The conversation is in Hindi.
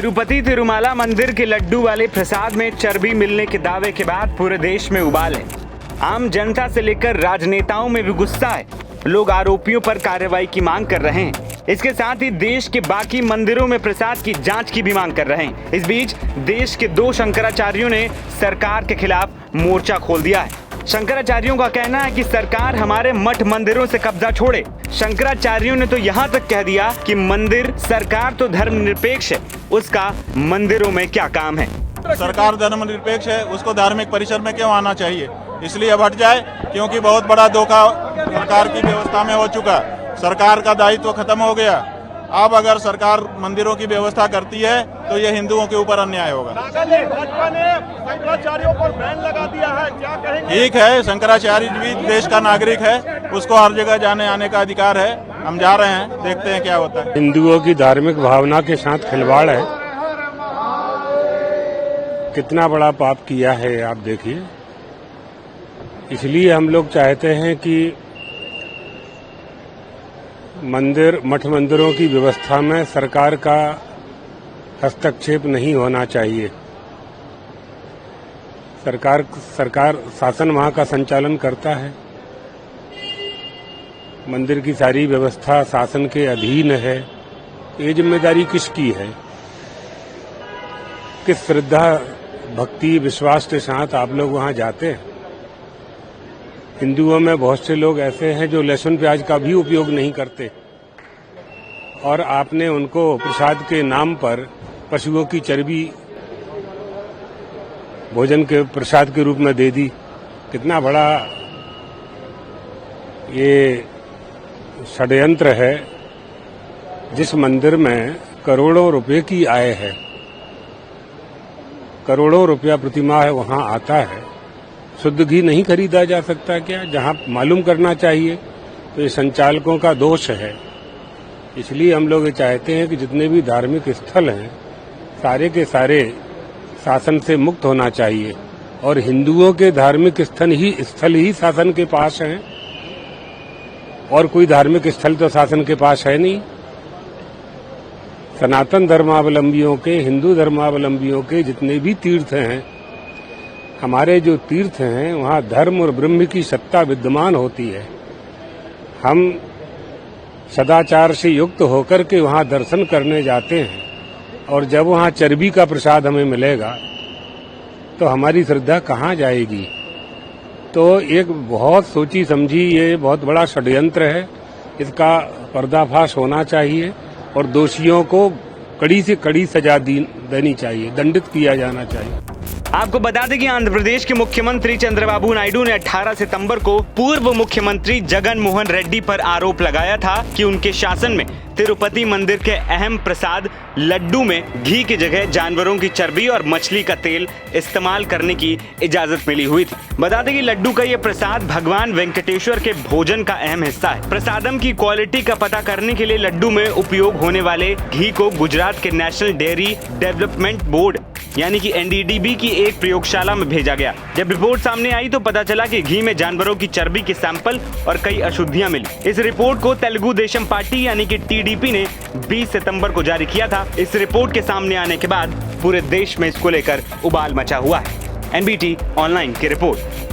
तिरुपति तिरुमाला मंदिर के लड्डू वाले प्रसाद में चर्बी मिलने के दावे के बाद पूरे देश में उबाल है। आम जनता से लेकर राजनेताओं में भी गुस्सा है। लोग आरोपियों पर कार्रवाई की मांग कर रहे हैं। इसके साथ ही देश के बाकी मंदिरों में प्रसाद की जांच की भी मांग कर रहे हैं। इस बीच देश के 2 शंकराचार्यों ने सरकार के खिलाफ मोर्चा खोल दिया है। शंकराचार्यों का कहना है कि सरकार हमारे मठ मंदिरों से कब्जा छोड़े। शंकराचार्यों ने तो यहाँ तक कह दिया कि मंदिर सरकार तो धर्मनिरपेक्ष है, उसका मंदिरों में क्या काम है। सरकार धर्मनिरपेक्ष है, उसको धार्मिक परिसर में क्यों आना चाहिए? इसलिए अब हट जाए, क्योंकि बहुत बड़ा धोखा सरकार की व्यवस्था में हो चुका। सरकार का दायित्व खत्म हो गया। अब अगर सरकार मंदिरों की व्यवस्था करती है तो ये हिंदुओं के ऊपर अन्याय होगा। भाजपा ने शंकराचार्यों पर बैन लगा दिया है, क्या कहेंगे? ठीक है, शंकराचार्य भी देश का नागरिक है, उसको हर जगह जाने आने का अधिकार है। हम जा रहे हैं, देखते हैं क्या होता है। हिंदुओं की धार्मिक भावना के साथ खिलवाड़ है। कितना बड़ा पाप किया है आप देखिए। इसलिए हम लोग चाहते हैं कि मठ मंदिरों की व्यवस्था में सरकार का हस्तक्षेप नहीं होना चाहिए। सरकार शासन वहाँ का संचालन करता है। मंदिर की सारी व्यवस्था शासन के अधीन है। ये जिम्मेदारी किसकी है? किस श्रद्धा भक्ति विश्वास के साथ आप लोग वहाँ जाते हैं? हिंदुओं में बहुत से लोग ऐसे हैं जो लहसुन प्याज का भी उपयोग नहीं करते, और आपने उनको प्रसाद के नाम पर पशुओं की चर्बी भोजन के प्रसाद के रूप में दे दी। कितना बड़ा ये षड्यंत्र है। जिस मंदिर में करोड़ों रुपए की आय है, करोड़ों रुपया प्रतिमाह वहां आता है, शुद्ध घी नहीं खरीदा जा सकता क्या? जहां मालूम करना चाहिए। तो ये संचालकों का दोष है। इसलिए हम लोग ये चाहते हैं कि जितने भी धार्मिक स्थल हैं सारे के सारे शासन से मुक्त होना चाहिए, और हिंदुओं के धार्मिक स्थल ही शासन के पास हैं, और कोई धार्मिक स्थल तो शासन के पास है नहीं। सनातन धर्मावलंबियों के, हिंदू धर्मावलंबियों के जितने भी तीर्थ हैं, हमारे जो तीर्थ हैं वहाँ धर्म और ब्रह्म की सत्ता विद्यमान होती है। हम सदाचार से युक्त होकर के वहाँ दर्शन करने जाते हैं, और जब वहाँ चर्बी का प्रसाद हमें मिलेगा तो हमारी श्रद्धा कहाँ जाएगी? तो एक बहुत सोची समझी ये बहुत बड़ा षड्यंत्र है। इसका पर्दाफाश होना चाहिए और दोषियों को कड़ी से कड़ी सजा देनी चाहिए, दंडित किया जाना चाहिए। आपको बता दें कि आंध्र प्रदेश के मुख्यमंत्री चंद्रबाबू नायडू ने 18 सितंबर को पूर्व मुख्यमंत्री जगन मोहन रेड्डी पर आरोप लगाया था कि उनके शासन में तिरुपति मंदिर के अहम प्रसाद लड्डू में घी की जगह जानवरों की चर्बी और मछली का तेल इस्तेमाल करने की इजाजत मिली हुई थी। बता दें कि लड्डू का ये प्रसाद भगवान वेंकटेश्वर के भोजन का अहम हिस्सा है। प्रसादम की क्वालिटी का पता करने के लिए लड्डू में उपयोग होने वाले घी को गुजरात के नेशनल डेयरी डेवलपमेंट बोर्ड यानी कि NDDB की एक प्रयोगशाला में भेजा गया। जब रिपोर्ट सामने आई तो पता चला कि घी में जानवरों की चर्बी के सैंपल और कई अशुद्धियां मिली। इस रिपोर्ट को तेलुगु देशम पार्टी यानी कि TDP ने 20 सितंबर को जारी किया था। इस रिपोर्ट के सामने आने के बाद पूरे देश में इसको लेकर उबाल मचा हुआ है। NBT ऑनलाइन की रिपोर्ट।